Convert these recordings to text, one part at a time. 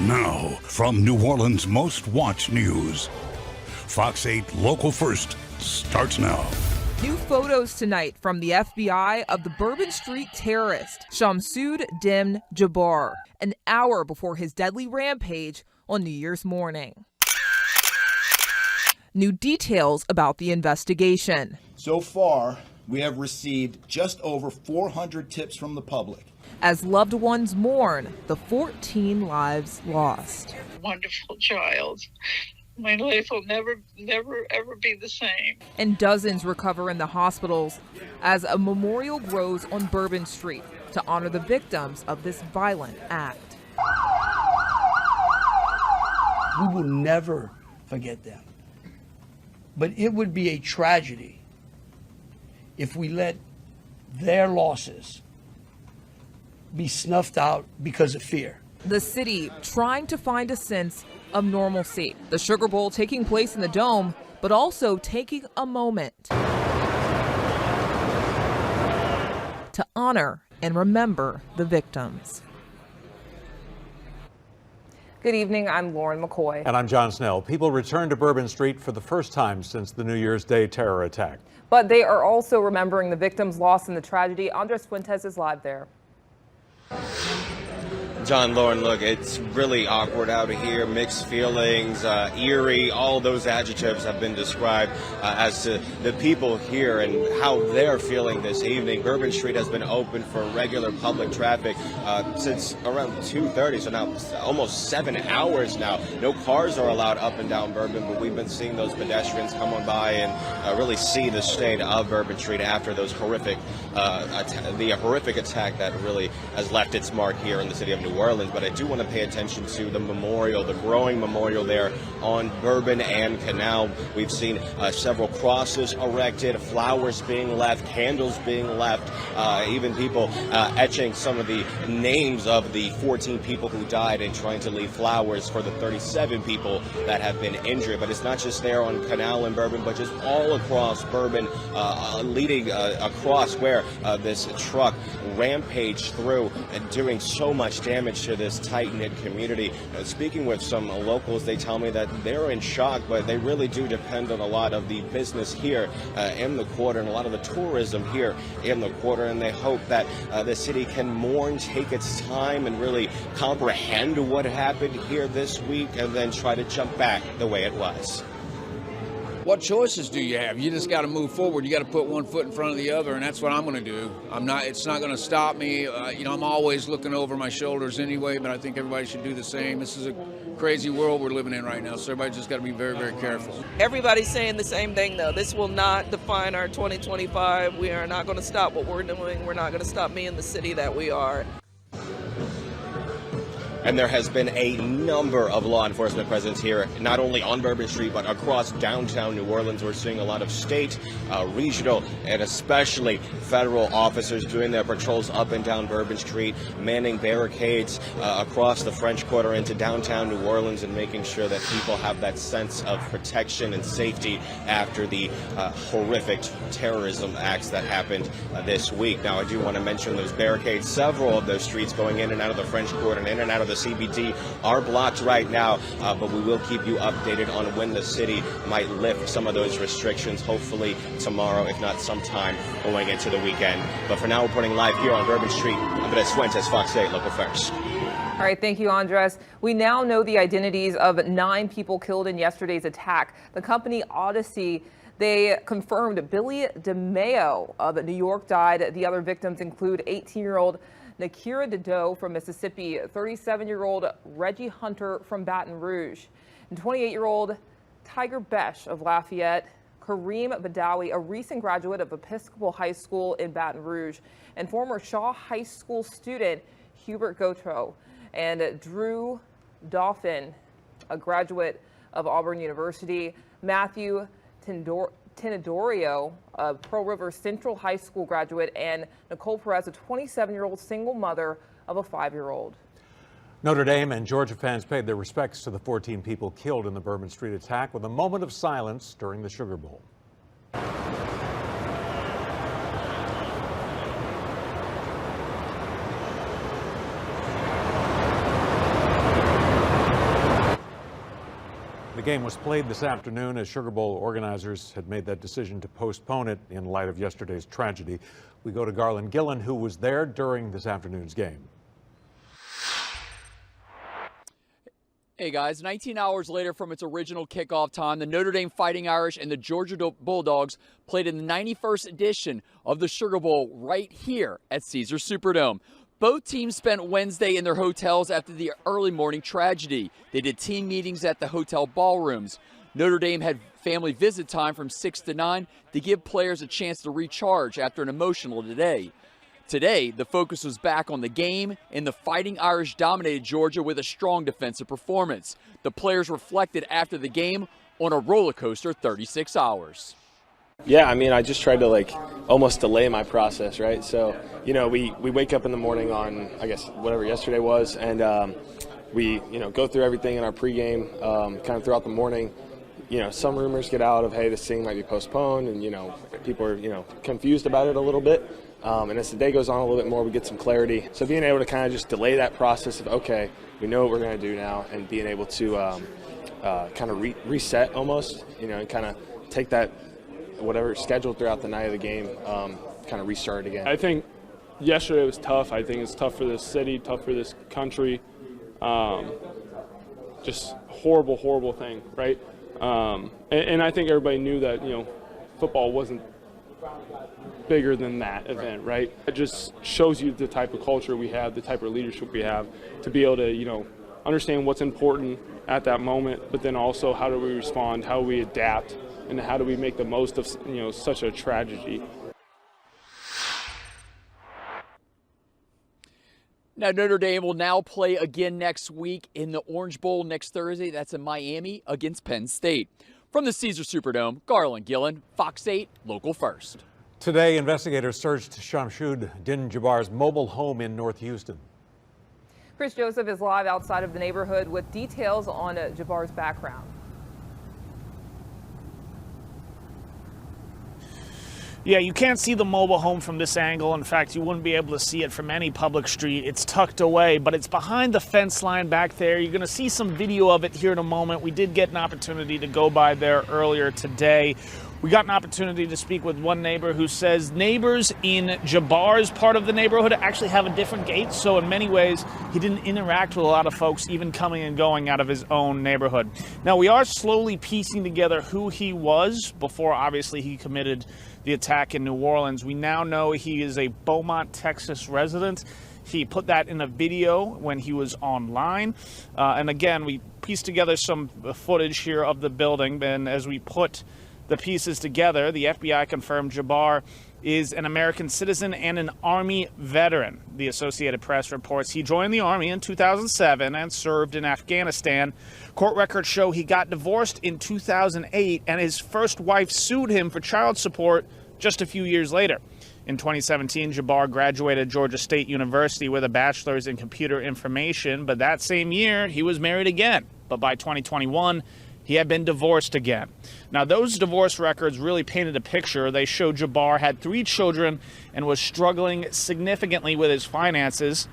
Now, from New Orleans' most watched news, Fox 8 Local First starts now. New photos tonight from the FBI of the Bourbon Street terrorist Shamsud Din Jabbar, an hour before his deadly rampage on New Year's morning. New details about the investigation. So far, we have received just over 400 tips from the public. As loved ones mourn the 14 lives lost. Wonderful child. My life will never, ever be the same. And dozens recover in the hospitals as a memorial grows on Bourbon Street to honor the victims of this violent act. We will never forget them. But it would be a tragedy if we let their losses be snuffed out because of fear. The city trying to find a sense of normalcy. The Sugar Bowl taking place in the Dome, but also taking a moment to honor and remember the victims. Good evening, I'm Lauren McCoy. And I'm John Snell. People returned to Bourbon Street for the first time since the New Year's Day terror attack. But they are also remembering the victims lost in the tragedy. Andres Fuentes is live there. John, Lauren, look, it's really awkward out here. Mixed feelings, eerie, all those adjectives have been described as to the people here and how they're feeling this evening. Bourbon Street has been open for regular public traffic since around 2:30, so now almost 7 hours now. No cars are allowed up and down Bourbon, but we've been seeing those pedestrians come on by and really see the state of Bourbon Street after those horrific attack that really has left its mark here in the city of New Orleans. But I do want to pay attention to the memorial, the growing memorial there on Bourbon and Canal. We've seen several crosses erected, flowers being left, candles being left, even people etching some of the names of the 14 people who died and trying to leave flowers for the 37 people that have been injured. But it's not just there on Canal and Bourbon, but just all across Bourbon, leading across where this truck rampaged through and doing so much damage to this tight-knit community. Speaking with some locals, they tell me that they're in shock, but they really do depend on a lot of the business here in the quarter and a lot of the tourism here in the quarter, and they hope that the city can mourn, take its time, and really comprehend what happened here this week and then try to jump back the way it was. What choices do you have? You just got to move forward. You got to put one foot in front of the other, and that's what I'm going to do. It's not going to stop me. I'm always looking over my shoulders anyway, but I think everybody should do the same. This is a crazy world we're living in right now, so everybody just got to be very, very careful. Everybody's saying the same thing, though. This will not define our 2025. We are not going to stop what we're doing. We're not going to stop being the city that we are. And there has been a number of law enforcement presence here, not only on Bourbon Street, but across downtown New Orleans. We're seeing a lot of state, regional, and especially federal officers doing their patrols up and down Bourbon Street, manning barricades across the French Quarter into downtown New Orleans and making sure that people have that sense of protection and safety after the horrific terrorism acts that happened this week. Now, I do want to mention those barricades. Several of those streets going in and out of the French Quarter and in and out of the CBD are blocked right now, but we will keep you updated on when the city might lift some of those restrictions, hopefully tomorrow, if not sometime going into the weekend. But for now, reporting live here on Bourbon Street, Andres Fuentes, Fox 8 Local First. All right, thank you, Andres. We now know the identities of 9 people killed in yesterday's attack. The company Odyssey, they confirmed Billy DeMeo of New York died. The other victims include 18-year-old Nakira Dedeaux from Mississippi, 37-year-old Reggie Hunter from Baton Rouge, and 28-year-old Tiger Besh of Lafayette, Kareem Badawi, a recent graduate of Episcopal High School in Baton Rouge, and former Shaw High School student Hubert Gautreaux, and Drew Dauphin, a graduate of Auburn University, Matthew Tenedorio, a Pearl River Central High School graduate, and Nicole Perez, a 27-year-old single mother of a 5-year-old. Notre Dame and Georgia fans paid their respects to the 14 people killed in the Bourbon Street attack with a moment of silence during the Sugar Bowl. game was played this afternoon as Sugar Bowl organizers had made that decision to postpone it in light of yesterday's tragedy. We go to Garland Gillen, who was there during this afternoon's game. Hey guys, 19 hours later from its original kickoff time, the Notre Dame Fighting Irish and the Georgia Bulldogs played in the 91st edition of the Sugar Bowl right here at Caesars Superdome. Both teams spent Wednesday in their hotels after the early morning tragedy. They did team meetings at the hotel ballrooms. Notre Dame had family visit time from 6 to 9 to give players a chance to recharge after an emotional day. Today, the focus was back on the game, and the Fighting Irish dominated Georgia with a strong defensive performance. The players reflected after the game on a roller coaster 36 hours. Yeah, I mean, I just tried to almost delay my process, right? So, we wake up in the morning on, I guess, whatever yesterday was, and we, go through everything in our pregame kind of throughout the morning. Some rumors get out of, hey, this thing might be postponed, and, people are, confused about it a little bit. And as the day goes on a little bit more, we get some clarity. So being able to kind of just delay that process of, okay, we know what we're going to do now, and being able to kind of reset almost, and kind of take that whatever scheduled throughout the night of the game, kind of restart again. I think yesterday was tough. I think it's tough for this city, tough for this country. Just horrible thing, right? And I think everybody knew that, football wasn't bigger than that event, right? It just shows you the type of culture we have, the type of leadership we have, to be able to, understand what's important at that moment, but then also how do we respond, how we adapt, and how do we make the most of, such a tragedy. Now, Notre Dame will now play again next week in the Orange Bowl next Thursday. That's in Miami against Penn State. From the Caesars Superdome, Garland Gillen, Fox 8, Local First. Today, investigators searched Shamsud Din Jabbar's mobile home in North Houston. Chris Joseph is live outside of the neighborhood with details on Jabbar's background. Yeah, you can't see the mobile home from this angle. In fact, you wouldn't be able to see it from any public street. It's tucked away, but it's behind the fence line back there. You're going to see some video of it here in a moment. We did get an opportunity to go by there earlier today. We got an opportunity to speak with one neighbor who says neighbors in Jabbar's part of the neighborhood actually have a different gate. So in many ways, he didn't interact with a lot of folks, even coming and going out of his own neighborhood. Now, we are slowly piecing together who he was before, obviously, he committed the attack in New Orleans. We now know he is a Beaumont, Texas resident. He put that in a video when he was online. And again, we pieced together some footage here of the building. And as we put the pieces together, the FBI confirmed Jabbar is an American citizen and an Army veteran. The Associated Press reports he joined the Army in 2007 and served in Afghanistan. Court records show he got divorced in 2008, and his first wife sued him for child support just a few years later. In 2017, Jabbar graduated Georgia State University with a bachelor's in computer information, but that same year, he was married again. But by 2021, he had been divorced again. Now, those divorce records really painted a picture. They showed Jabbar had 3 children and was struggling significantly with his finances.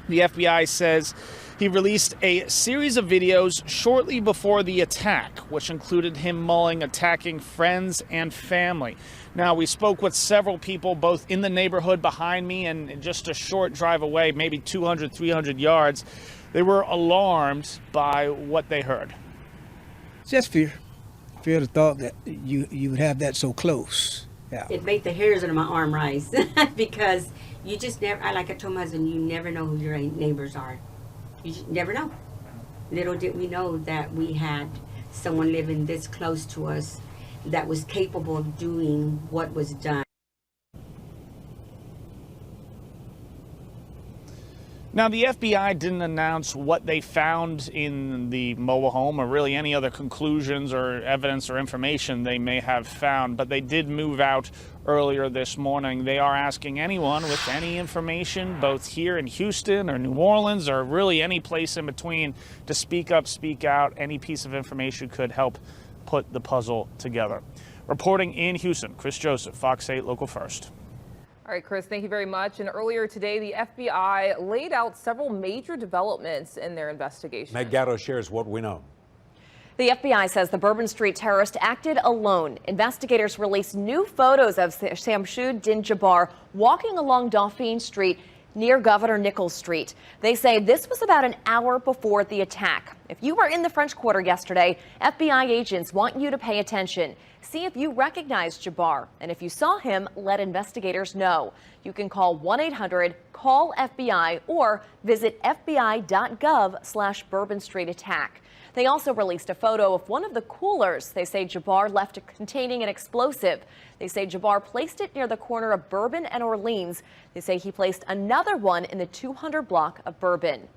The FBI says he released a series of videos shortly before the attack, which included him mulling attacking friends and family. Now, we spoke with several people, both in the neighborhood behind me and just a short drive away, maybe 200, 300 yards. They were alarmed by what they heard. Just fear the thought that you would have that so close. Yeah. It made the hairs on my arm rise because you just never, like I told my husband, you never know who your neighbors are. You just never know. Little did we know that we had someone living this close to us that was capable of doing what was done. Now, the FBI didn't announce what they found in the mobile home or really any other conclusions or evidence or information they may have found, but they did move out earlier this morning. They are asking anyone with any information, both here in Houston or New Orleans or really any place in between, to speak up, speak out. Any piece of information could help put the puzzle together. Reporting in Houston, Chris Joseph, Fox 8 Local First. All right, Chris, thank you very much. And earlier today, the FBI laid out several major developments in their investigation. Meg Gatto shares what we know. The FBI says the Bourbon Street terrorist acted alone. Investigators released new photos of Shamsud Din Jabbar walking along Dauphine Street near Governor Nichols Street. They say this was about an hour before the attack. If you were in the French Quarter yesterday, FBI agents want you to pay attention. See if you recognize Jabbar, and if you saw him, let investigators know. You can call 1-800-CALL-FBI or visit fbi.gov/Bourbon Street attack. They also released a photo of one of the coolers they say Jabbar left containing an explosive. They say Jabbar placed it near the corner of Bourbon and Orleans. They say he placed another one in the 200 block of Bourbon.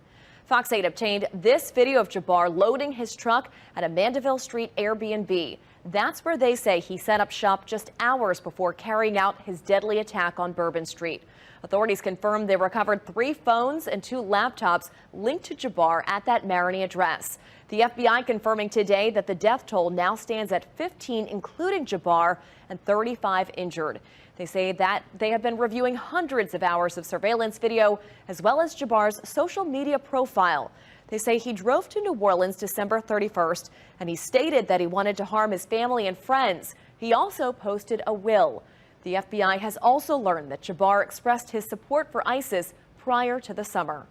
Fox 8 obtained this video of Jabbar loading his truck at a Mandeville Street Airbnb. That's where they say he set up shop just hours before carrying out his deadly attack on Bourbon Street. Authorities confirmed they recovered 3 phones and 2 laptops linked to Jabbar at that Marigny address. The FBI confirming today that the death toll now stands at 15, including Jabbar, and 35 injured. They say that they have been reviewing hundreds of hours of surveillance video, as well as Jabbar's social media profile. They say he drove to New Orleans December 31st, and he stated that he wanted to harm his family and friends. He also posted a will. The FBI has also learned that Jabbar expressed his support for ISIS prior to the summer.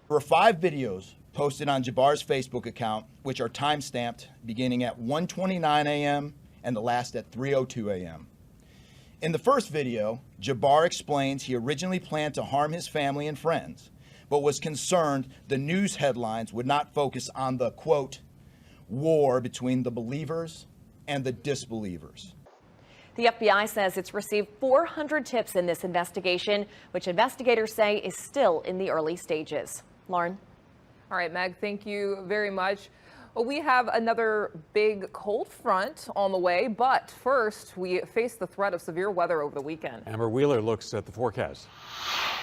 There were 5 videos posted on Jabbar's Facebook account, which are time-stamped beginning at 1:29 a.m. and the last at 3:02 a.m. In the first video, Jabbar explains he originally planned to harm his family and friends, but was concerned the news headlines would not focus on the, quote, war between the believers and the disbelievers. The FBI says it's received 400 tips in this investigation, which investigators say is still in the early stages. Lauren? All right, Meg, thank you very much. Well, we have another big cold front on the way, but first we face the threat of severe weather over the weekend. Amber Wheeler looks at the forecast.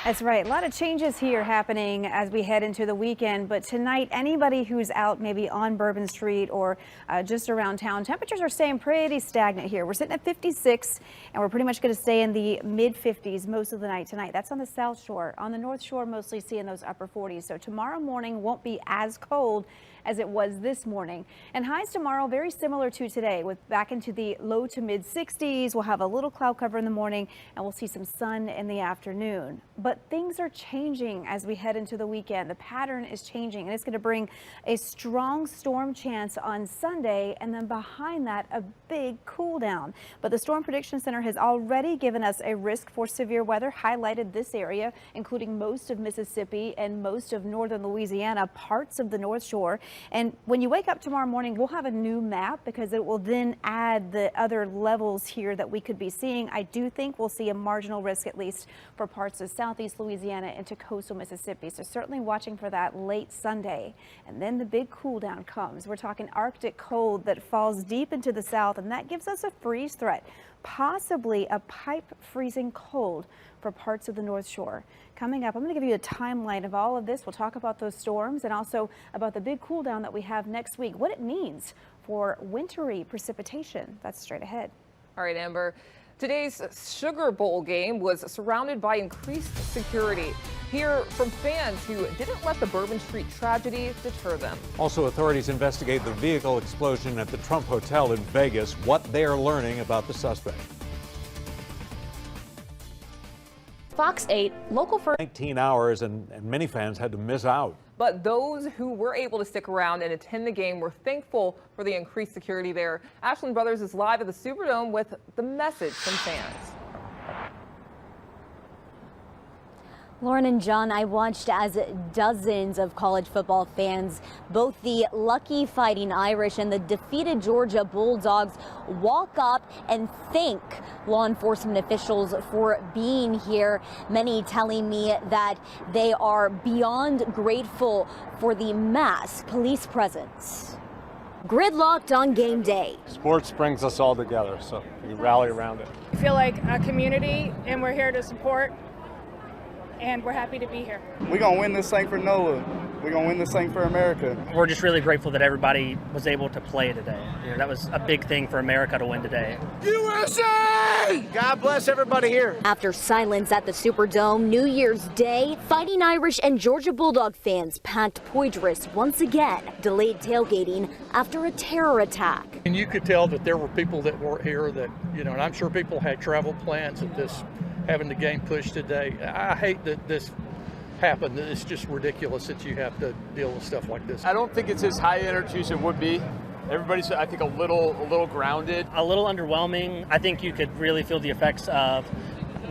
That's right. A lot of changes here happening as we head into the weekend. But tonight, anybody who's out maybe on Bourbon Street or just around town, temperatures are staying pretty stagnant here. We're sitting at 56, and we're pretty much going to stay in the mid-50s most of the night tonight. That's on the South Shore. On the North Shore, mostly seeing those upper 40s. So tomorrow morning won't be as cold as it was this morning. And highs tomorrow very similar to today, with back into the low to mid 60s. We'll have a little cloud cover in the morning, and we'll see some sun in the afternoon. But things are changing as we head into the weekend. The pattern is changing, and it's going to bring a strong storm chance on Sunday, and then behind that, a big cool down. But the Storm Prediction Center has already given us a risk for severe weather, highlighted this area, including most of Mississippi and most of northern Louisiana, parts of the North Shore. And when you wake up tomorrow morning, we'll have a new map because it will then add the other levels here that we could be seeing. I do think we'll see a marginal risk, at least for parts of southeast Louisiana into coastal Mississippi. So certainly watching for that late Sunday. And then the big cool down comes. We're talking Arctic cold that falls deep into the south, and that gives us a freeze threat, possibly a pipe freezing cold for parts of the North Shore. Coming up, I'm going to give you a timeline of all of this. We'll talk about those storms and also about the big cool down that we have next week, what it means for wintry precipitation. That's straight ahead. All right, Amber. Today's Sugar Bowl game was surrounded by increased security. Hear from fans who didn't let the Bourbon Street tragedy deter them. Also, authorities investigate the vehicle explosion at the Trump Hotel in Vegas, what they are learning about the suspect. Fox 8, local for 19 hours, and many fans had to miss out. But those who were able to stick around and attend the game were thankful for the increased security there. Ashland Brothers is live at the Superdome with the message from fans. Lauren and John, I watched as dozens of college football fans, both the lucky Fighting Irish and the defeated Georgia Bulldogs, walk up and thank law enforcement officials for being here. Many telling me that they are beyond grateful for the mass police presence. Gridlocked on game day. Sports brings us all together, so we rally around it. We feel like a community, and we're here to support. And we're happy to be here. We're going to win this thing for Noah. We're going to win this thing for America. We're just really grateful that everybody was able to play today. That was a big thing for America to win today. USA! God bless everybody here. After silence at the Superdome New Year's Day, Fighting Irish and Georgia Bulldog fans packed Poitras once again, delayed tailgating after a terror attack. And you could tell that there were people that were here that, and I'm sure people had travel plans at this, having the game pushed today. I hate that this happened. It's just ridiculous that you have to deal with stuff like this. I don't think it's as high energy as it would be. Everybody's, I think, a little grounded. A little underwhelming. I think you could really feel the effects of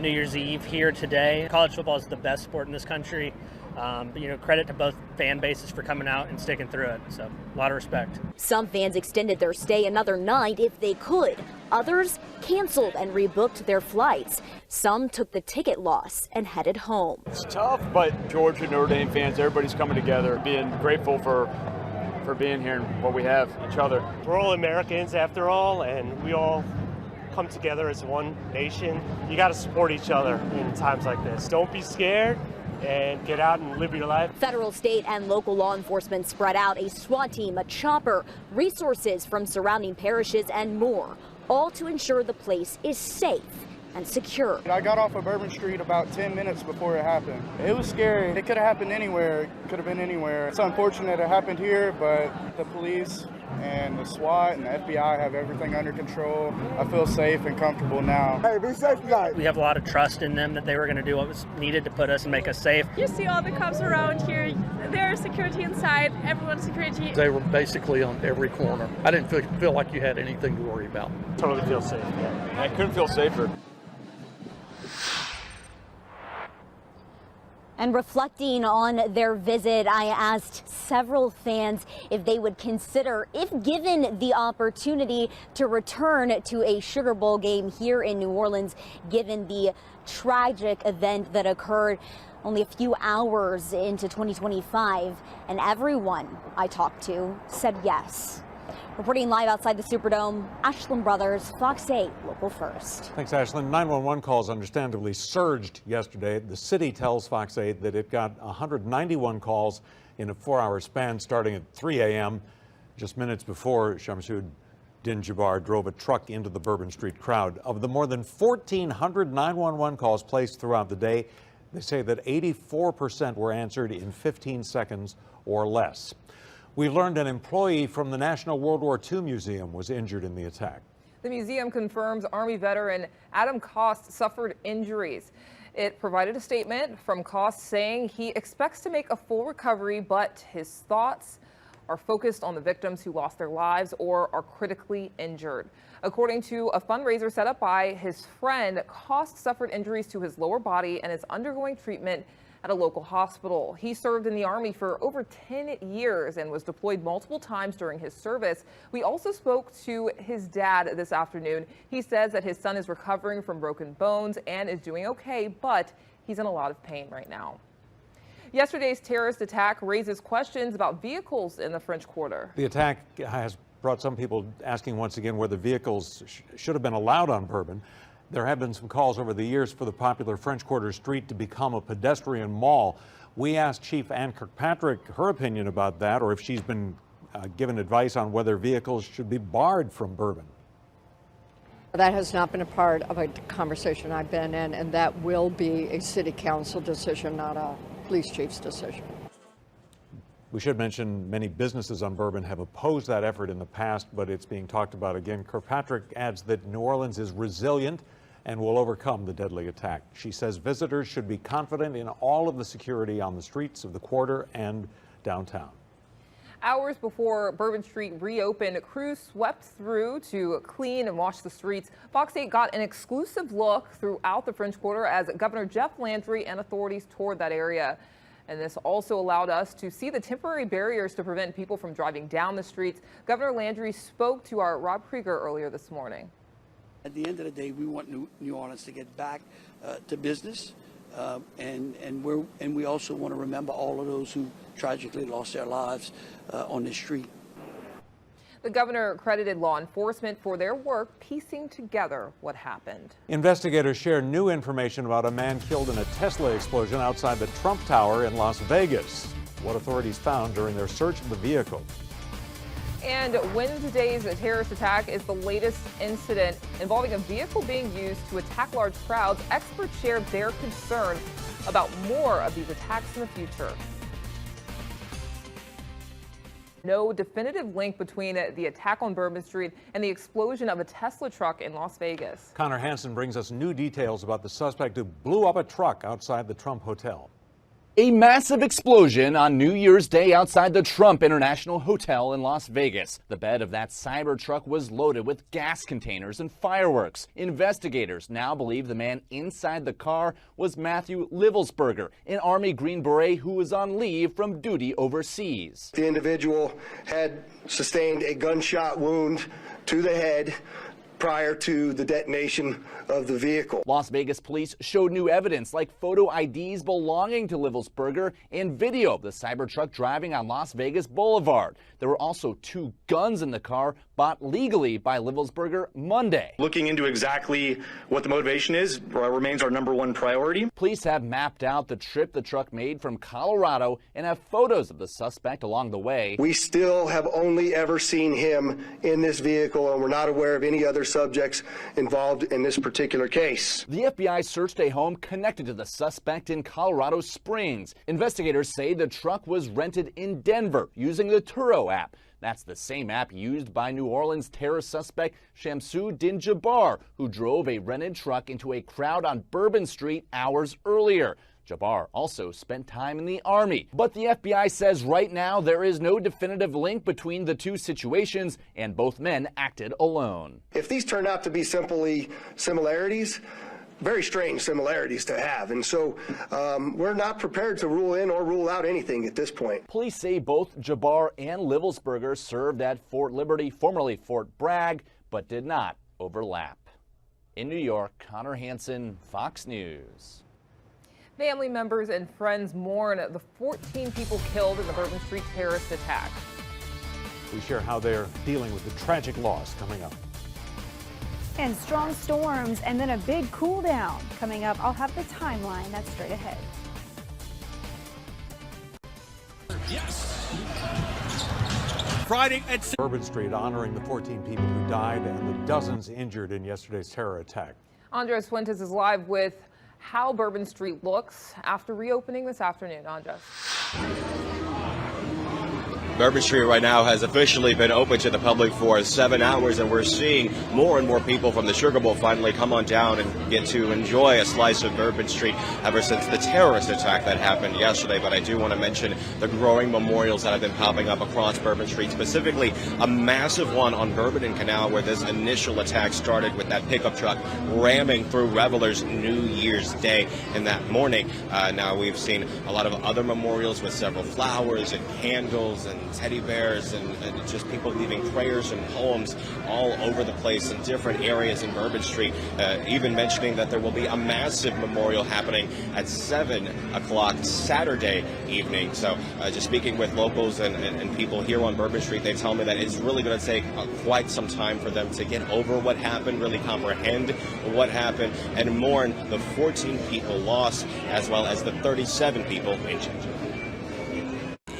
New Year's Eve here today. College football is the best sport in this country. Credit to both fan bases for coming out and sticking through it. So a lot of respect. Some fans extended their stay another night if they could. Others canceled and rebooked their flights. Some took the ticket loss and headed home. It's tough, but Georgia, Notre Dame fans, everybody's coming together, being grateful for being here and what we have, each other. We're all Americans after all, and we all come together as one nation. You got to support each other in times like this. Don't be scared and get out and live your life. Federal, state, and local law enforcement spread out a SWAT team, a chopper, resources from surrounding parishes, and more, all to ensure the place is safe and secure. I got off of Bourbon Street about 10 minutes before it happened. It was scary. It could have happened anywhere. It could have been anywhere. It's unfortunate it happened here, but the police and the SWAT and the FBI have everything under control. I feel safe and comfortable now. Hey, be safe tonight. We have a lot of trust in them that they were going to do what was needed to put us and make us safe. You see all the cops around here. There's security inside. Everyone's security. They were basically on every corner. I didn't feel like you had anything to worry about. Totally feel safe. Yeah. I couldn't feel safer. And reflecting on their visit, I asked several fans if they would consider, if given the opportunity, to return to a Sugar Bowl game here in New Orleans, given the tragic event that occurred only a few hours into 2025. And everyone I talked to said yes. Reporting live outside the Superdome, Ashlyn Brothers, Fox 8, Local First. Thanks, Ashlyn. 911 calls understandably surged yesterday. The city tells Fox 8 that it got 191 calls in a 4-hour span starting at 3 a.m. just minutes before Shamsud Din Jabbar drove a truck into the Bourbon Street crowd. Of the more than 1,400 911 calls placed throughout the day, they say that 84% were answered in 15 seconds or less. We learned an employee from the National World War II Museum was injured in the attack. The museum confirms Army veteran Adam Cost suffered injuries. It provided a statement from Cost saying he expects to make a full recovery, but his thoughts are focused on the victims who lost their lives or are critically injured. According to a fundraiser set up by his friend, Cost suffered injuries to his lower body and is undergoing treatment at a local hospital. He served in the Army for over 10 years and was deployed multiple times during his service. We also spoke to his dad this afternoon. He says that his son is recovering from broken bones and is doing okay, but he's in a lot of pain right now. Yesterday's terrorist attack raises questions about vehicles in the French Quarter. The attack has brought some people asking once again whether vehicles should have been allowed on Bourbon. There have been some calls over the years for the popular French Quarter Street to become a pedestrian mall. We asked Chief Ann Kirkpatrick her opinion about that, or if she's been given advice on whether vehicles should be barred from Bourbon. That has not been a part of a conversation I've been in, and that will be a city council decision, not a police chief's decision. We should mention many businesses on Bourbon have opposed that effort in the past, but it's being talked about again. Kirkpatrick adds that New Orleans is resilient and will overcome the deadly attack. She says visitors should be confident in all of the security on the streets of the quarter and downtown. Hours before Bourbon Street reopened, crews swept through to clean and wash the streets. Fox 8 got an exclusive look throughout the French Quarter as Governor Jeff Landry and authorities toured that area. And this also allowed us to see the temporary barriers to prevent people from driving down the streets. Governor Landry spoke to our Rob Krieger earlier this morning. At the end of the day, we want New Orleans to get back to business, and we also want to remember all of those who tragically lost their lives on the street. The governor credited law enforcement for their work piecing together what happened. Investigators share new information about a man killed in a Tesla explosion outside the Trump Tower in Las Vegas. what authorities found during their search of the vehicle. And Wednesday's terrorist attack is the latest incident involving a vehicle being used to attack large crowds. Experts shared their concern about more of these attacks in the future. No definitive link between the attack on Bourbon Street and the explosion of a Tesla truck in Las Vegas. Connor Hansen brings us new details about the suspect who blew up a truck outside the Trump Hotel. A massive explosion on New Year's Day outside the Trump International Hotel in Las Vegas. The bed of that Cybertruck was loaded with gas containers and fireworks. Investigators now believe the man inside the car was Matthew Livelsberger, an Army Green Beret who was on leave from duty overseas. The individual had sustained a gunshot wound to the head prior to the detonation of the vehicle. Las Vegas police showed new evidence like photo IDs belonging to Livelsberger and video of the Cybertruck driving on Las Vegas Boulevard. There were also 2 guns in the car bought legally by Livelsberger Monday. Looking into exactly what the motivation is remains our #1 priority. Police have mapped out the trip the truck made from Colorado and have photos of the suspect along the way. We still have only ever seen him in this vehicle, and we're not aware of any other subjects involved in this particular case. The FBI searched a home connected to the suspect in Colorado Springs. Investigators say the truck was rented in Denver using the Turo app. That's the same app used by New Orleans terror suspect Shamsuddin Jabbar, who drove a rented truck into a crowd on Bourbon Street hours earlier. Jabbar also spent time in the Army. But the FBI says right now there is no definitive link between the two situations, and both men acted alone. If these turned out to be simply similarities, very strange similarities to have, and so we're not prepared to rule in or rule out anything at this point. Police say both Jabbar and Livelsberger served at Fort Liberty, formerly Fort Bragg, but did not overlap. In New York, Connor Hansen, Fox News. Family members and friends mourn the 14 people killed in the Bourbon Street terrorist attack. We share how they're dealing with the tragic loss coming up. And strong storms and then a big cool down coming up. I'll have the timeline. That's straight ahead. Friday at Bourbon Street honoring the 14 people who died and the dozens injured in yesterday's terror attack. Andres Fuentes is live with how Bourbon Street looks after reopening this afternoon. Andres. Bourbon Street right now has officially been open to the public for 7 hours, and we're seeing more and more people from the Sugar Bowl finally come on down and get to enjoy a slice of Bourbon Street ever since the terrorist attack that happened yesterday. But I do want to mention the growing memorials that have been popping up across Bourbon Street, specifically a massive one on Bourbon and Canal where this initial attack started with that pickup truck ramming through revelers New Year's Day in that morning. Now we've seen a lot of other memorials with several flowers and candles and teddy bears and just people leaving prayers and poems all over the place in different areas in Bourbon Street, even mentioning that there will be a massive memorial happening at 7 o'clock Saturday evening. So just speaking with locals and people here on Bourbon Street, they tell me that it's really going to take quite some time for them to get over what happened, really comprehend what happened, and mourn the 14 people lost as well as the 37 people injured.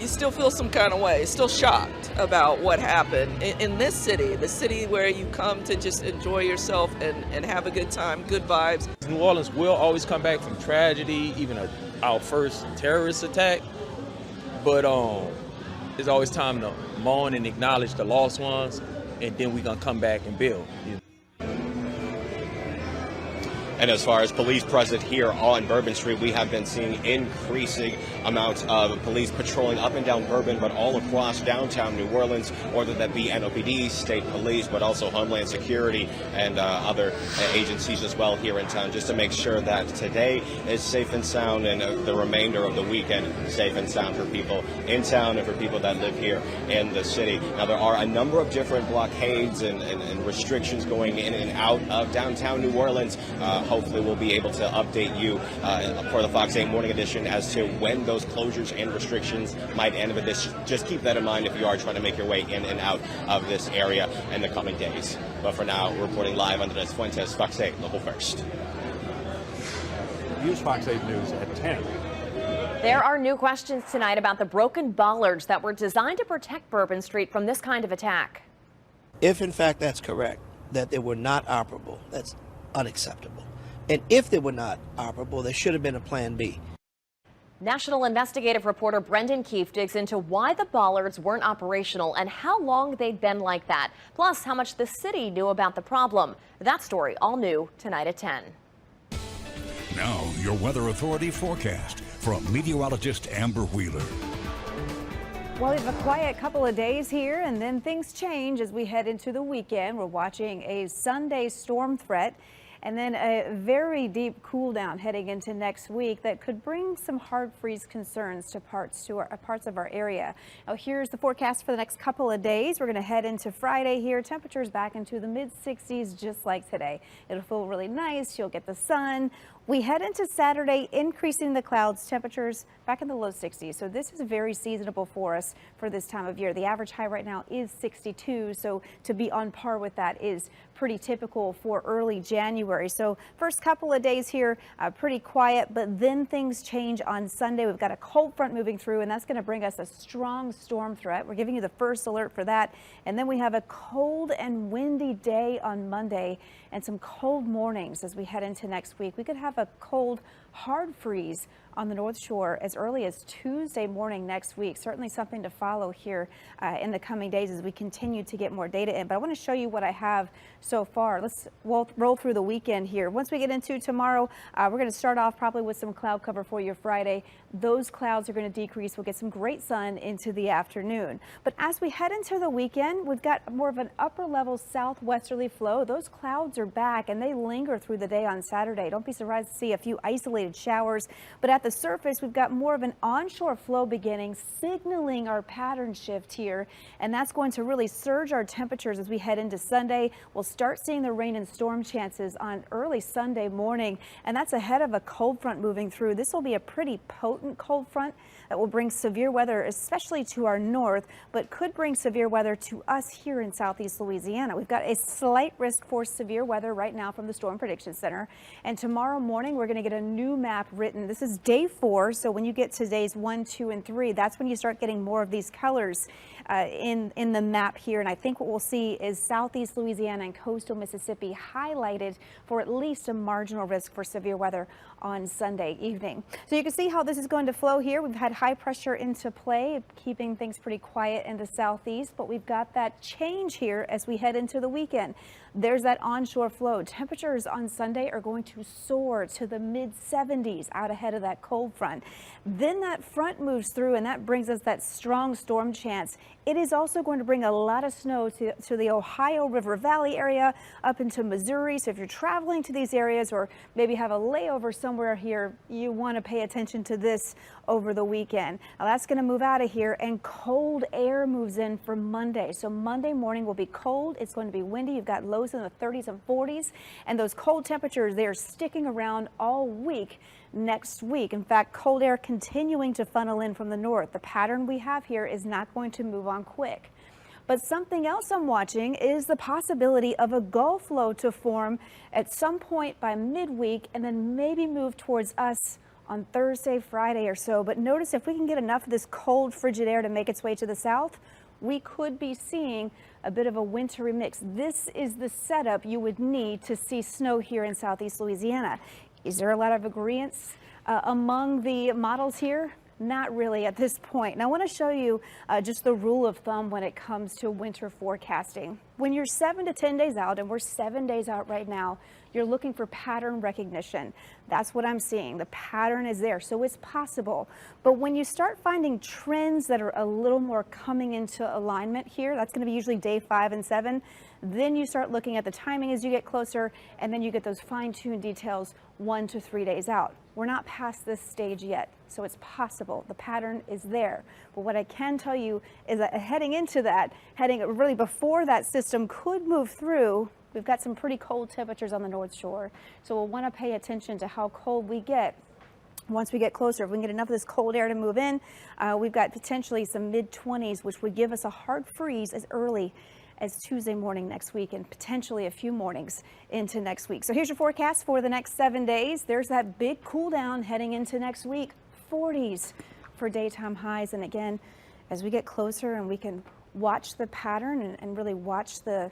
You still feel some kind of way, still shocked about what happened in this city, the city where you come to just enjoy yourself and have a good time, good vibes. New Orleans will always come back from tragedy, even our first terrorist attack, but it's always time to mourn and acknowledge the lost ones, and then we're gonna come back and build. And as far as police present here on Bourbon Street, we have been seeing increasing amounts of police patrolling up and down Bourbon, but all across downtown New Orleans, whether that be NOPD, state police, but also Homeland Security and other agencies as well here in town, just to make sure that today is safe and sound and the remainder of the weekend safe and sound for people in town and for people that live here in the city. Now, there are a number of different blockades and restrictions going in and out of downtown New Orleans. Hopefully we'll be able to update you for the Fox 8 Morning Edition as to when those closures and restrictions might end. But just keep that in mind if you are trying to make your way in and out of this area in the coming days. But for now, reporting live, Andres Fuentes, Fox 8, Local First. Use Fox 8 News at 10. There are new questions tonight about the broken bollards that were designed to protect Bourbon Street from this kind of attack. If in fact that's correct, that they were not operable, that's unacceptable. And if they were not operable, there should have been a plan B. National investigative reporter Brendan Keefe digs into why the bollards weren't operational and how long they'd been like that, plus how much the city knew about the problem. That story all new tonight at 10. Now, your Weather Authority forecast from meteorologist Amber Wheeler. Well, we have a quiet couple of days here, and then things change as we head into the weekend. We're watching a Sunday storm threat, and then a very deep cool down heading into next week that could bring some hard freeze concerns to parts of our area. Now, here's the forecast for the next couple of days. We're going to head into Friday here. Temperatures back into the mid-60s, just like today. It'll feel really nice. You'll get the sun. We head into Saturday, increasing the clouds, temperatures back in the low 60s. So this is very seasonable for us for this time of year. The average high right now is 62. So to be on par with that is pretty typical for early January. So first couple of days here, pretty quiet, but then things change on Sunday. We've got a cold front moving through, and that's going to bring us a strong storm threat. We're giving you the first alert for that. And then we have a cold and windy day on Monday and some cold mornings as we head into next week. We could have a cold, hard freeze on the North Shore as early as Tuesday morning next week. Certainly something to follow here in the coming days as we continue to get more data in. But I want to show you what I have so far. Let's roll through the weekend here. Once we get into tomorrow, we're going to start off probably with some cloud cover for you Friday. Those clouds are going to decrease. We'll get some great sun into the afternoon. But as we head into the weekend, we've got more of an upper level southwesterly flow. Those clouds are back and they linger through the day on Saturday. Don't be surprised to see a few isolated showers. But at the surface, we've got more of an onshore flow beginning, signaling our pattern shift here. And that's going to really surge our temperatures as we head into Sunday. We'll start seeing the rain and storm chances on early Sunday morning. And that's ahead of a cold front moving through. This will be a pretty potent cold front that will bring severe weather, especially to our north, but could bring severe weather to us here in southeast Louisiana. We've got a slight risk for severe weather right now from the Storm Prediction Center. And tomorrow morning, we're going to get a new map written. This is day 4. So when you get to days 1, 2, and 3, that's when you start getting more of these colors in the map here. And I think what we'll see is southeast Louisiana and coastal Mississippi highlighted for at least a marginal risk for severe weather on Sunday evening. So you can see how this is going to flow here. We've had high pressure into play, keeping things pretty quiet in the southeast, but we've got that change here as we head into the weekend. There's that onshore flow. Temperatures on Sunday are going to soar to the mid-70s out ahead of that cold front. Then that front moves through and that brings us that strong storm chance. It is also going to bring a lot of snow to the Ohio River Valley area up into Missouri. So if you're traveling to these areas or maybe have a layover somewhere here, you want to pay attention to this over the weekend. Now that's going to move out of here and cold air moves in for Monday. So Monday morning will be cold. It's going to be windy. You've got lows in the 30s and 40s, and those cold temperatures, they are sticking around all week next week. In fact, cold air continuing to funnel in from the north. The pattern we have here is not going to move on quick. But something else I'm watching is the possibility of a Gulf low to form at some point by midweek and then maybe move towards us on Thursday, Friday or so. But notice if we can get enough of this cold, frigid air to make its way to the south, we could be seeing a bit of a wintry mix. This is the setup you would need to see snow here in southeast Louisiana. Is there a lot of agreement among the models here? Not really at this point. And I want to show you just the rule of thumb when it comes to winter forecasting. When you're 7 to 10 days out, and we're 7 days out right now, you're looking for pattern recognition. That's what I'm seeing. The pattern is there, so it's possible. But when you start finding trends that are a little more coming into alignment here, that's going to be usually day 5 and 7. Then you start looking at the timing as you get closer, and then you get those fine-tuned details 1 to 3 days out. We're not past this stage yet, so it's possible. The pattern is there. But what I can tell you is that heading into that, heading really before that system could move through, we've got some pretty cold temperatures on the North Shore. So we'll want to pay attention to how cold we get once we get closer. If we can get enough of this cold air to move in, we've got potentially some mid-20s, which would give us a hard freeze as early as Tuesday morning next week and potentially a few mornings into next week. So here's your forecast for the next 7 days. There's that big cool down heading into next week. 40s for daytime highs. And again, as we get closer and we can watch the pattern and really watch the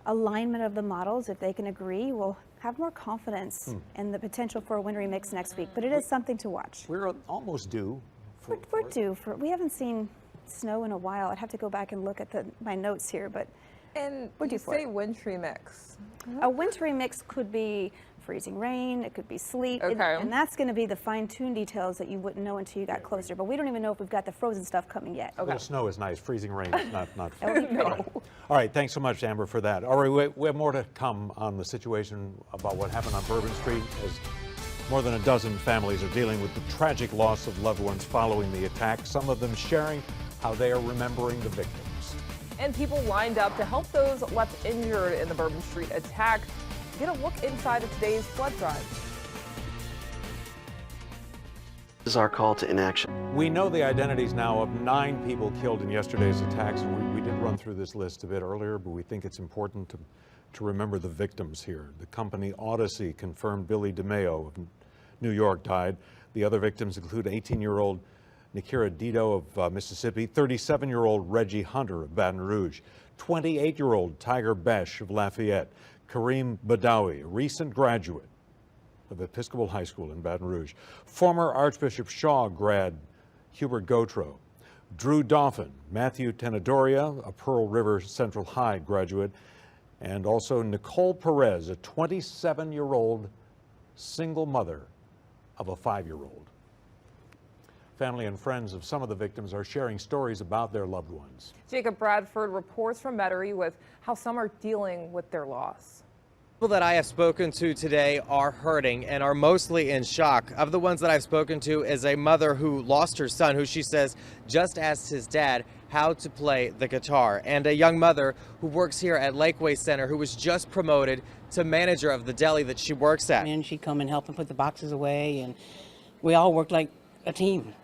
alignment of the models, if they can agree, we'll have more confidence in the potential for a wintry mix next week. But it is something to watch. We're almost due. We're due for, we haven't seen snow in a while. I'd have to go back and look at my notes here, but and we're due you for say it. wintry mix. A wintry mix could be freezing rain, it could be sleet, Okay. and that's going to be the fine-tuned details that you wouldn't know until you got closer. But we don't even know if we've got the frozen stuff coming yet. A little snow is nice. Freezing rain is not fun. That would be great. All right, thanks so much, Amber, for that. All right, we have more to come on the situation about what happened on Bourbon Street, as more than a dozen families are dealing with the tragic loss of loved ones following the attack, some of them sharing how they are remembering the victims. And people lined up to help those left injured in the Bourbon Street attack. Get a look inside of today's flood drive. This is our call to inaction. We know the identities now of 9 people killed in yesterday's attacks. We did run through this list a bit earlier, but we think it's important to remember the victims here. The company Odyssey confirmed Billy DeMeo of New York died. The other victims include 18-year-old Nikira Dito of Mississippi, 37-year-old Reggie Hunter of Baton Rouge, 28-year-old Tiger Besh of Lafayette, Kareem Badawi, a recent graduate of Episcopal High School in Baton Rouge, former Archbishop Shaw grad Hubert Gautreaux, Drew Dauphin, Matthew Tenedoria, a Pearl River Central High graduate, and also Nicole Perez, a 27-year-old single mother of a 5-year-old. Family and friends of some of the victims are sharing stories about their loved ones. Jacob Bradford reports from Metairie with how some are dealing with their loss. People that I have spoken to today are hurting and are mostly in shock. Of the ones that I've spoken to is a mother who lost her son, who she says just asked his dad how to play the guitar, and a young mother who works here at Lakeway Center who was just promoted to manager of the deli that she works at. And she'd come and help him put the boxes away, and we all worked like a team.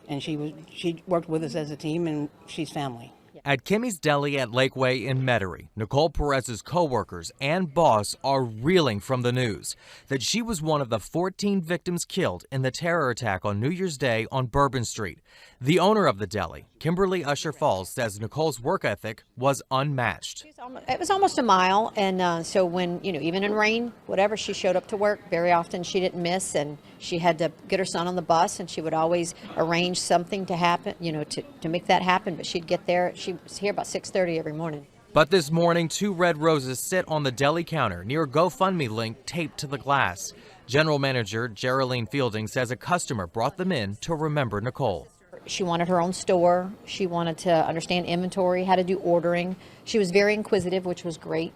And she worked with us as a team, and she's family. At Kimmy's Deli at Lakeway in Metairie, Nicole Perez's co-workers and boss are reeling from the news that she was one of the 14 victims killed in the terror attack on New Year's Day on Bourbon Street. The owner of the deli, Kimberly Usher Falls, says Nicole's work ethic was unmatched. It was almost a mile, and so when, even in rain, whatever, she showed up to work. Very often she didn't miss, and she had to get her son on the bus, and she would always arrange something to happen, to make that happen, but she'd get there. She was here about 6:30 every morning. But this morning, 2 red roses sit on the deli counter near a GoFundMe link taped to the glass. General Manager Geraldine Fielding says a customer brought them in to remember Nicole. She wanted her own store. She wanted to understand inventory, how to do ordering. She was very inquisitive, which was great.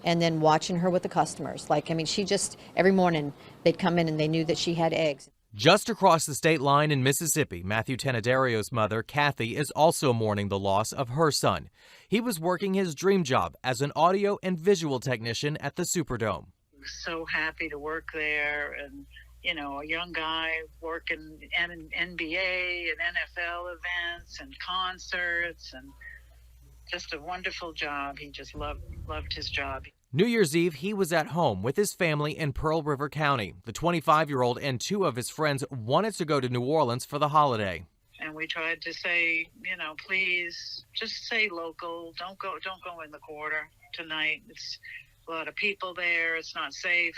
And then watching her with the customers. She just, every morning they'd come in and they knew that she had eggs. Just across the state line in Mississippi, Matthew Tenedario's mother, Kathy, is also mourning the loss of her son. He was working his dream job as an audio and visual technician at the Superdome. So happy to work there, and a young guy working in NBA and NFL events and concerts, and just a wonderful job. He just loved his job. New Year's Eve, he was at home with his family in Pearl River County. The 25-year-old and 2 of his friends wanted to go to New Orleans for the holiday. And we tried to say, please just stay local. Don't go in the quarter tonight. It's a lot of people there. It's not safe.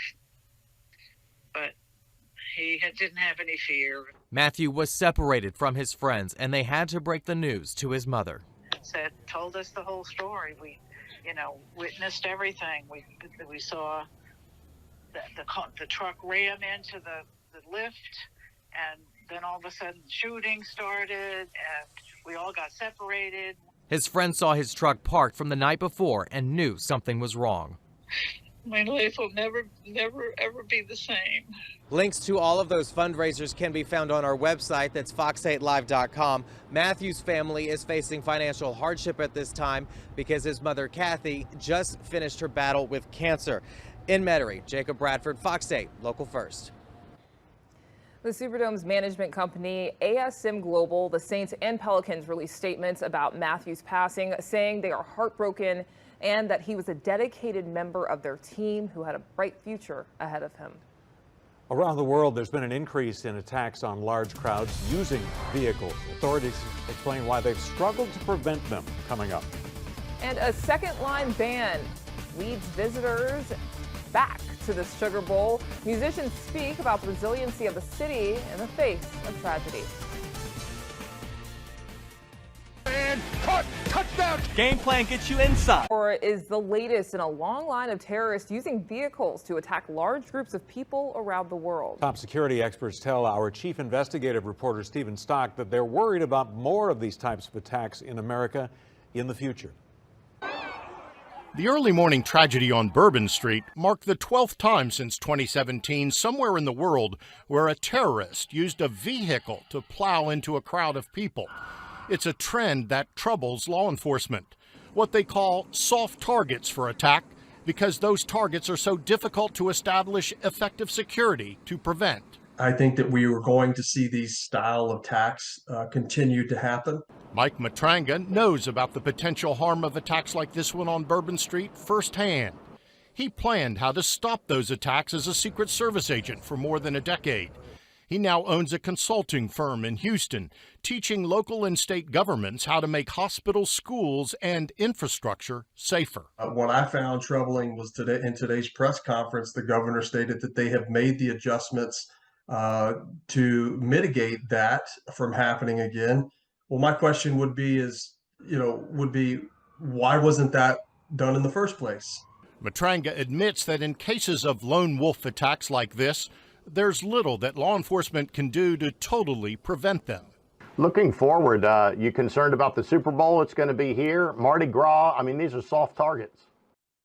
But he didn't have any fear. Matthew was separated from his friends, and they had to break the news to his mother. Told us the whole story. We, witnessed everything. We saw the truck ram into the lift, and then all of a sudden shooting started, and we all got separated. His friend saw his truck parked from the night before and knew something was wrong. My life will never, ever be the same. Links to all of those fundraisers can be found on our website. That's fox8live.com. Matthew's family is facing financial hardship at this time because his mother, Kathy, just finished her battle with cancer. In Metairie, Jacob Bradford, Fox 8, Local First. The Superdome's management company, ASM Global, the Saints and Pelicans released statements about Matthew's passing, saying they are heartbroken and that he was a dedicated member of their team who had a bright future ahead of him. Around the world, there's been an increase in attacks on large crowds using vehicles. Authorities explain why they've struggled to prevent them coming up. And a second-line band leads visitors back to the Sugar Bowl. Musicians speak about the resiliency of the city in the face of tragedy. And touchdown! Game plan gets you inside. Or is the latest in a long line of terrorists using vehicles to attack large groups of people around the world. Top security experts tell our chief investigative reporter Stephen Stock that they're worried about more of these types of attacks in America in the future. The early morning tragedy on Bourbon Street marked the 12th time since 2017 somewhere in the world where a terrorist used a vehicle to plow into a crowd of people. It's a trend that troubles law enforcement, what they call soft targets for attack, because those targets are so difficult to establish effective security to prevent. I think that we were going to see these style of attacks continue to happen. Mike Matranga knows about the potential harm of attacks like this one on Bourbon Street firsthand. He planned how to stop those attacks as a Secret Service agent for more than a decade. He now owns a consulting firm in Houston, teaching local and state governments how to make hospitals, schools, and infrastructure safer. What I found troubling was in today's press conference, the governor stated that they have made the adjustments to mitigate that from happening again. Well, my question would be why wasn't that done in the first place? Matranga admits that in cases of lone wolf attacks like this, there's little that law enforcement can do to totally prevent them. Looking forward, you concerned about the Super Bowl? It's going to be here, Mardi Gras. I mean, these are soft targets.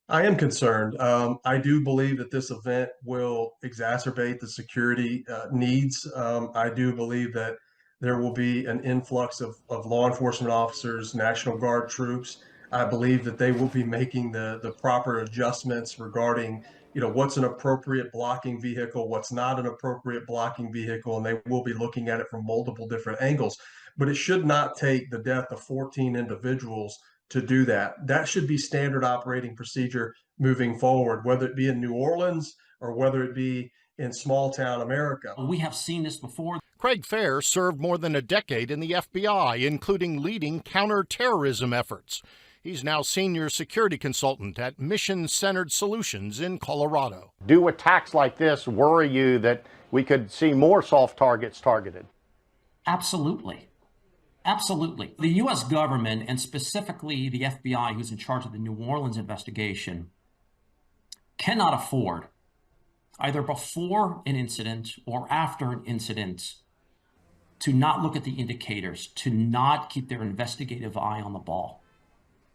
I am concerned. I do believe that this event will exacerbate the security needs. I do believe that there will be an influx of law enforcement officers, National Guard troops. I believe that they will be making the proper adjustments regarding what's an appropriate blocking vehicle, what's not an appropriate blocking vehicle, and they will be looking at it from multiple different angles. But it should not take the death of 14 individuals to do that. That should be standard operating procedure moving forward, whether it be in New Orleans or whether it be in small town America. We have seen this before. Craig Fair served more than a decade in the FBI, including leading counterterrorism efforts. He's now senior security consultant at Mission Centered Solutions in Colorado. Do attacks like this worry you that we could see more soft targets targeted? Absolutely. Absolutely. The U.S. government, and specifically the FBI, who's in charge of the New Orleans investigation, cannot afford, either before an incident or after an incident, to not look at the indicators, to not keep their investigative eye on the ball,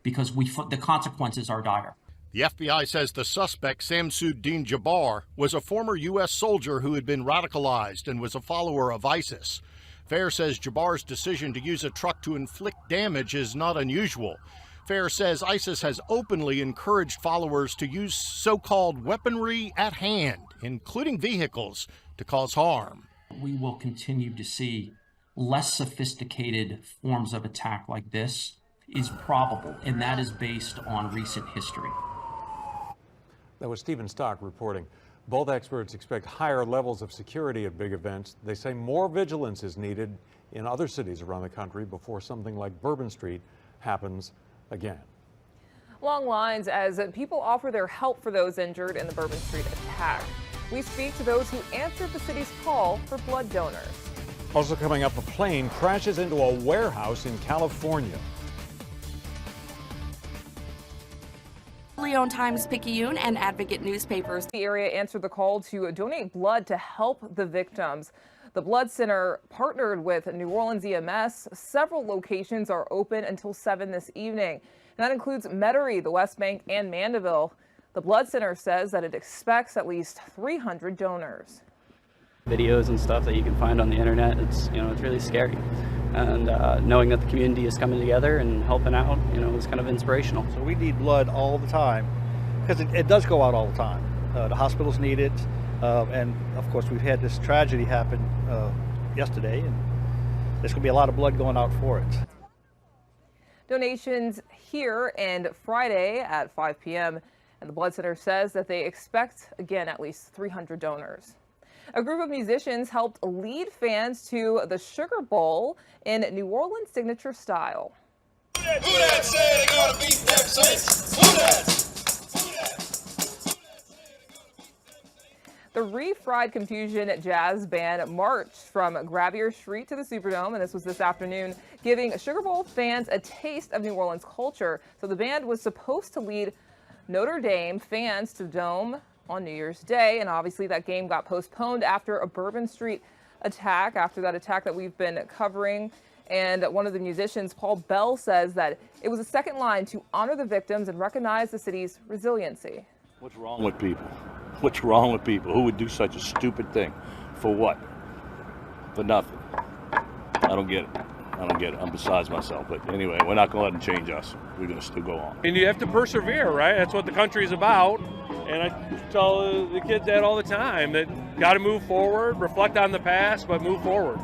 because the consequences are dire. The FBI says the suspect, Samsudeen Jabbar, was a former U.S. soldier who had been radicalized and was a follower of ISIS. Fair says Jabbar's decision to use a truck to inflict damage is not unusual. Fair says ISIS has openly encouraged followers to use so-called weaponry at hand, including vehicles, to cause harm. We will continue to see less sophisticated forms of attack like this is probable, and that is based on recent history. That was Stephen Stock reporting. Both experts expect higher levels of security at big events. They say more vigilance is needed in other cities around the country before something like Bourbon Street happens again. Long lines as people offer their help for those injured in the Bourbon Street attack. We speak to those who answered the city's call for blood donors. Also coming up, a plane crashes into a warehouse in California. Leon Times-Picayune and Advocate newspapers. The area answered the call to donate blood to help the victims. The Blood Center partnered with New Orleans EMS. Several locations are open until 7 this evening. And that includes Metairie, the West Bank, and Mandeville. The Blood Center says that it expects at least 300 donors. Videos and stuff that you can find on the internet, it's really scary. And knowing that the community is coming together and helping out, is kind of inspirational. So we need blood all the time, because it does go out all the time. The hospitals need it, and of course we've had this tragedy happen yesterday, and there's going to be a lot of blood going out for it. Donations here and Friday at 5 p.m. And the Blood Center says that they expect, again, at least 300 donors. A group of musicians helped lead fans to the Sugar Bowl in New Orleans signature style. Who that said they gonna beat them Saints? Who that? The Refried Confusion Jazz Band marched from Gravier Street to the Superdome, and this was this afternoon, giving Sugar Bowl fans a taste of New Orleans culture. So the band was supposed to lead Notre Dame fans to the Dome on New Year's Day, and obviously that game got postponed after a Bourbon Street attack, after that attack that we've been covering. And one of the musicians, Paul Bell, says that it was a second line to honor the victims and recognize the city's resiliency. What's wrong with people? What's wrong with people? Who would do such a stupid thing? For what? For nothing. I don't get it. I don't get it. I'm besides myself. But anyway, we're not going to let them change us. We're going to still go on. And you have to persevere, right? That's what the country's about. And I tell the kids that all the time, that got to move forward, reflect on the past, but move forward.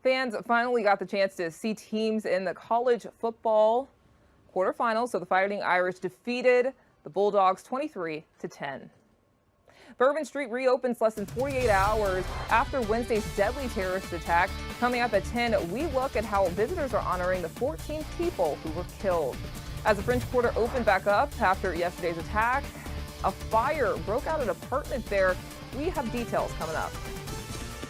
Fans finally got the chance to see teams in the college football quarterfinals. So the Fighting Irish defeated the Bulldogs 23-10. Bourbon Street reopens less than 48 hours after Wednesday's deadly terrorist attack. Coming up at 10, we look at how visitors are honoring the 14 people who were killed. As the French Quarter opened back up after yesterday's attack, a fire broke out at an apartment there. We have details coming up.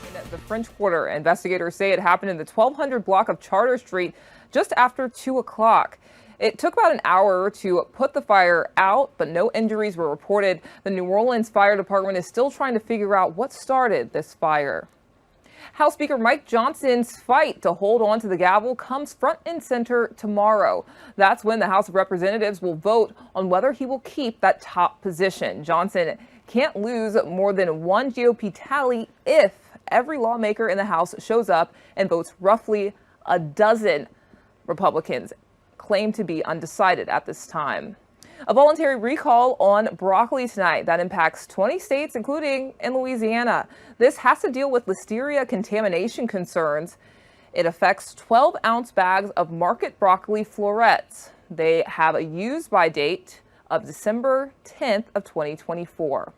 In the French Quarter, investigators say it happened in the 1200 block of Charter Street just after 2 o'clock. It took about an hour to put the fire out, but no injuries were reported. The New Orleans Fire Department is still trying to figure out what started this fire. House Speaker Mike Johnson's fight to hold on to the gavel comes front and center tomorrow. That's when the House of Representatives will vote on whether he will keep that top position. Johnson can't lose more than one GOP tally if every lawmaker in the House shows up and votes. Roughly a dozen Republicans claim to be undecided at this time. A voluntary recall on broccoli tonight that impacts 20 states, including in Louisiana. This has to deal with listeria contamination concerns. It affects 12-ounce bags of market broccoli florets. They have a use-by date of December 10th of 2024.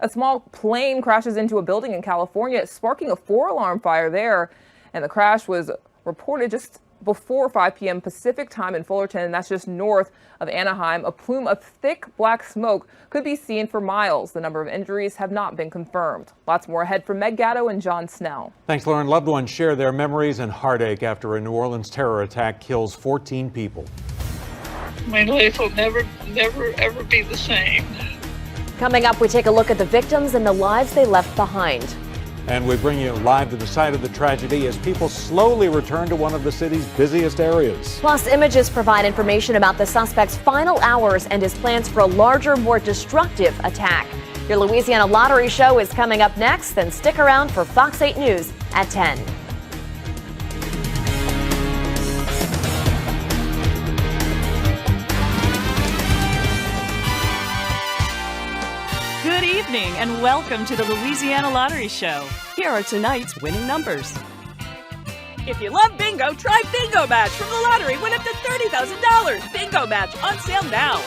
A small plane crashes into a building in California, sparking a 4-alarm fire there, and the crash was reported just before 5 p.m. Pacific time in Fullerton, and that's just north of Anaheim. A plume of thick black smoke could be seen for miles. The number of injuries have not been confirmed. Lots more ahead from Meg Gatto and John Snell. Thanks, Lauren. Loved ones share their memories and heartache after a New Orleans terror attack kills 14 people. My life will never, ever be the same. Coming up, we take a look at the victims and the lives they left behind. And we bring you live to the site of the tragedy as people slowly return to one of the city's busiest areas. Plus, images provide information about the suspect's final hours and his plans for a larger, more destructive attack. Your Louisiana Lottery Show is coming up next, then stick around for Fox 8 News at 10. Good evening and welcome to the Louisiana Lottery Show. Here are tonight's winning numbers. If you love bingo, try Bingo Match from the lottery. Win up to $30,000. Bingo Match on sale now.